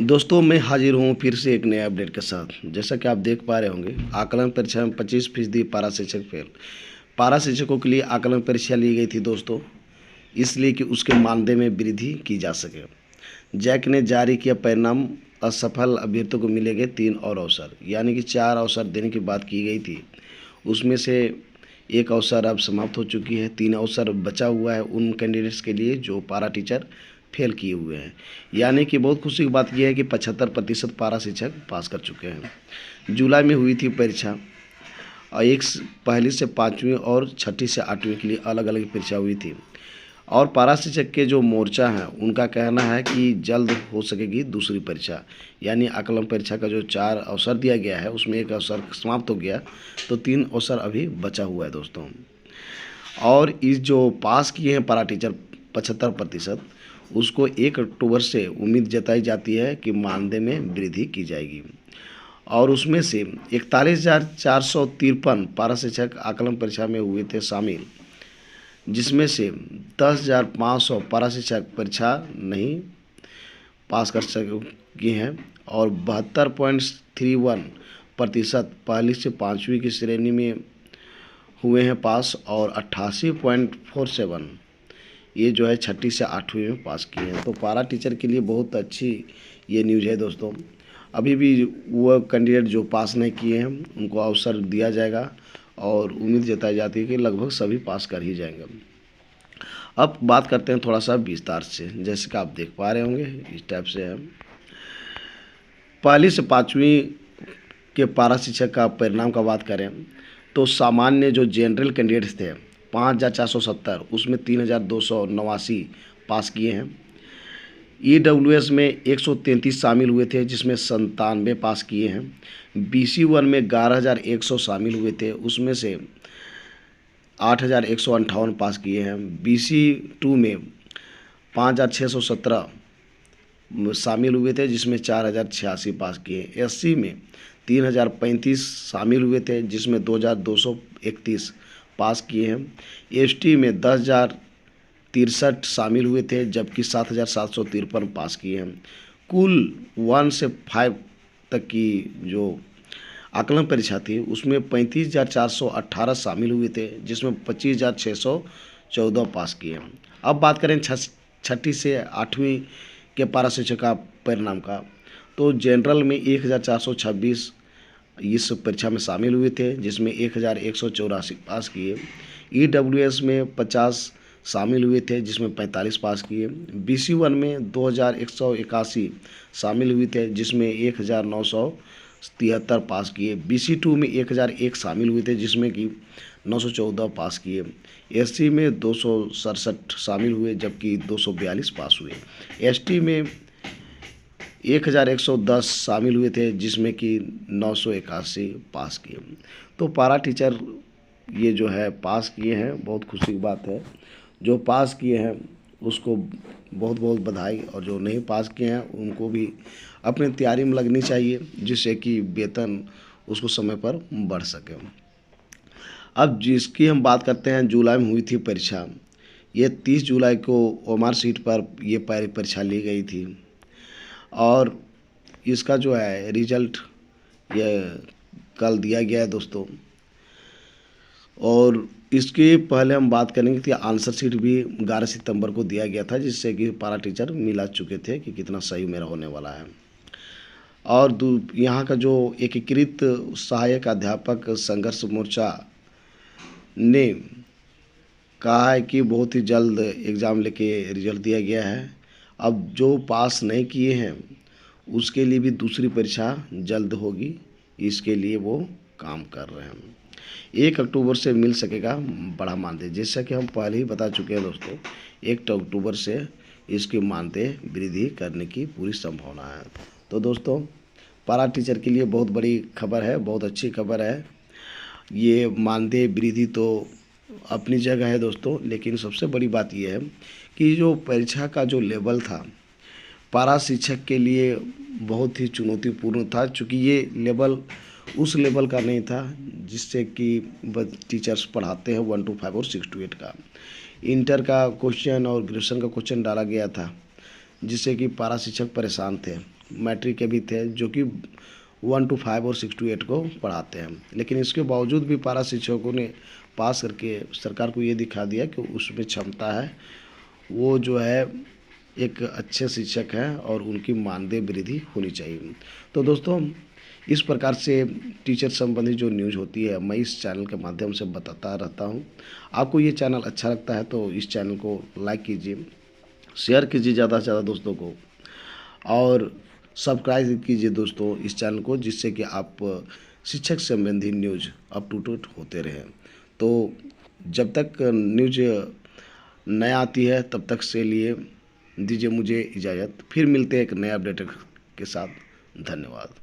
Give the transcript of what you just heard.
दोस्तों मैं हाजिर हूँ फिर से एक नए अपडेट के साथ। जैसा कि आप देख पा रहे होंगे, आकलन परीक्षा में 25% पारा शिक्षक फेल। पारा शिक्षकों के लिए आकलन परीक्षा ली गई थी दोस्तों, इसलिए कि उसके मानदेय में वृद्धि की जा सके। जैक ने जारी किया परिणाम, असफल अभ्यर्थियों को मिलेंगे 3 और अवसर, यानी कि 4 अवसर देने की बात की गई थी। उसमें से एक अवसर अब समाप्त हो चुकी है, 3 अवसर बचा हुआ है उन कैंडिडेट्स के लिए जो पारा टीचर फेल किए हुए हैं। यानी कि बहुत खुशी की बात यह है कि 75% पारा शिक्षक पास कर चुके हैं। जुलाई में हुई थी परीक्षा और पहली से 5वीं और छठी से 8वीं के लिए अलग अलग परीक्षा हुई थी। और पारा शिक्षक के जो मोर्चा हैं उनका कहना है कि जल्द हो सकेगी दूसरी परीक्षा, यानी आकलन परीक्षा का जो 4 अवसर दिया गया है उसमें एक अवसर समाप्त हो गया, तो 3 अवसर अभी बचा हुआ है दोस्तों। और इस जो पास किए हैं पारा टीचर 75%, उसको 1 अक्टूबर से उम्मीद जताई जाती है कि मानदेय में वृद्धि की जाएगी। और उसमें से 41,453 पारा शिक्षक आकलन परीक्षा में हुए थे शामिल, जिसमें से 10,500 पारा शिक्षक परीक्षा नहीं पास कर सके हैं और 72.31% पहली से 5वीं की श्रेणी में हुए हैं पास, और 88.47 ये जो है छठी से 8वीं में पास किए हैं। तो पारा टीचर के लिए बहुत अच्छी ये न्यूज़ है दोस्तों। अभी भी वो कैंडिडेट जो पास नहीं किए हैं उनको अवसर दिया जाएगा और उम्मीद जताई जाती है कि लगभग सभी पास कर ही जाएंगे। अब बात करते हैं थोड़ा सा विस्तार से। जैसे कि आप देख पा रहे होंगे इस टाइप से है। पहली से 5वीं के पारा शिक्षक का परिणाम का बात करें तो सामान्य जो जनरल कैंडिडेट्स थे 5,470, उसमें 3,289 पास किए हैं। EWS में 133 शामिल हुए थे, जिसमें 97 पास किए हैं। BC1 में 11,100 शामिल हुए थे, उसमें से 8,158 पास किए हैं। BC2 में 5,617 शामिल हुए थे, जिसमें 4,086 पास किए। SC में 3,035 शामिल हुए थे, जिसमें 2,231 पास किए हैं। ST में 10,063 शामिल हुए थे, जबकि 7,753 पास किए हैं। कुल 1 से 5 तक की जो आकलन परीक्षा थी उसमें 35,418 शामिल हुए थे, जिसमें 25,614 पास किए हैं। अब बात करें छठी से 8वीं के पारा शिक्षक का परिणाम का, तो जनरल में 1,426 इस परीक्षा में शामिल हुए थे, जिसमें 1,184 पास किए। EWS में 50 शामिल हुए थे, जिसमें 45 पास किए। BC1 में 2,181 शामिल हुए थे, जिसमें 1,973 पास किए। BC2 में 1,001 शामिल हुए थे, जिसमें कि 914 पास किए। SC में 267 शामिल हुए, जबकि 242 पास हुए। ST में 1,110 शामिल हुए थे, जिसमें कि 981 पास किए। तो पारा टीचर ये जो है पास किए हैं, बहुत खुशी की बात है। जो पास किए हैं उसको बहुत बहुत बधाई, और जो नहीं पास किए हैं उनको भी अपनी तैयारी में लगनी चाहिए, जिससे कि वेतन उसको समय पर बढ़ सके। अब जिसकी हम बात करते हैं, जुलाई में हुई थी परीक्षा। ये 30 जुलाई को OMR सीट पर ये परीक्षा ली गई थी, और इसका जो है रिजल्ट ये कल दिया गया है दोस्तों। और इसके पहले हम बात करेंगे कि आंसर शीट भी 11 सितंबर को दिया गया था, जिससे कि पारा टीचर मिला चुके थे कि कितना सही मेरा होने वाला है। और यहाँ का जो एकीकृत सहायक अध्यापक संघर्ष मोर्चा ने कहा है कि बहुत ही जल्द एग्ज़ाम लेके रिजल्ट दिया गया है। अब जो पास नहीं किए हैं उसके लिए भी दूसरी परीक्षा जल्द होगी, इसके लिए वो काम कर रहे हैं। 1 अक्टूबर से मिल सकेगा बड़ा मानदेय, जैसा कि हम पहले ही बता चुके हैं दोस्तों। 1 अक्टूबर से इसके मानदेय वृद्धि करने की पूरी संभावना है। तो दोस्तों, पारा टीचर के लिए बहुत बड़ी खबर है, बहुत अच्छी खबर है। ये मानदेय वृद्धि तो अपनी जगह है दोस्तों, लेकिन सबसे बड़ी बात यह है कि जो परीक्षा का जो लेवल था पारा शिक्षक के लिए बहुत ही चुनौतीपूर्ण था, चूँकि ये लेवल उस लेवल का नहीं था जिससे कि टीचर्स पढ़ाते हैं 1 to 5 और 6 to 8 का। इंटर का क्वेश्चन और ग्रेजुएशन का क्वेश्चन डाला गया था, जिससे कि पारा शिक्षक परेशान थे। मैट्रिक के भी थे जो कि 1 to 5 और 6 to 8 को पढ़ाते हैं, लेकिन इसके बावजूद भी पारा शिक्षकों ने पास करके सरकार को ये दिखा दिया कि उसमें क्षमता है, वो जो है एक अच्छे शिक्षक हैं और उनकी मानदेय वृद्धि होनी चाहिए। तो दोस्तों, इस प्रकार से टीचर संबंधी जो न्यूज़ होती है मैं इस चैनल के माध्यम से बताता रहता हूँ। आपको ये चैनल अच्छा लगता है तो इस चैनल को लाइक कीजिए, शेयर कीजिए ज़्यादा से ज़्यादा दोस्तों को, और सब्सक्राइब कीजिए दोस्तों इस चैनल को, जिससे कि आप शिक्षक संबंधी न्यूज़ अप टू डेट होते रहें। तो जब तक न्यूज़ नया आती है तब तक से लिए दीजिए मुझे इजाज़त, फिर मिलते हैं एक नया अपडेट के साथ। धन्यवाद।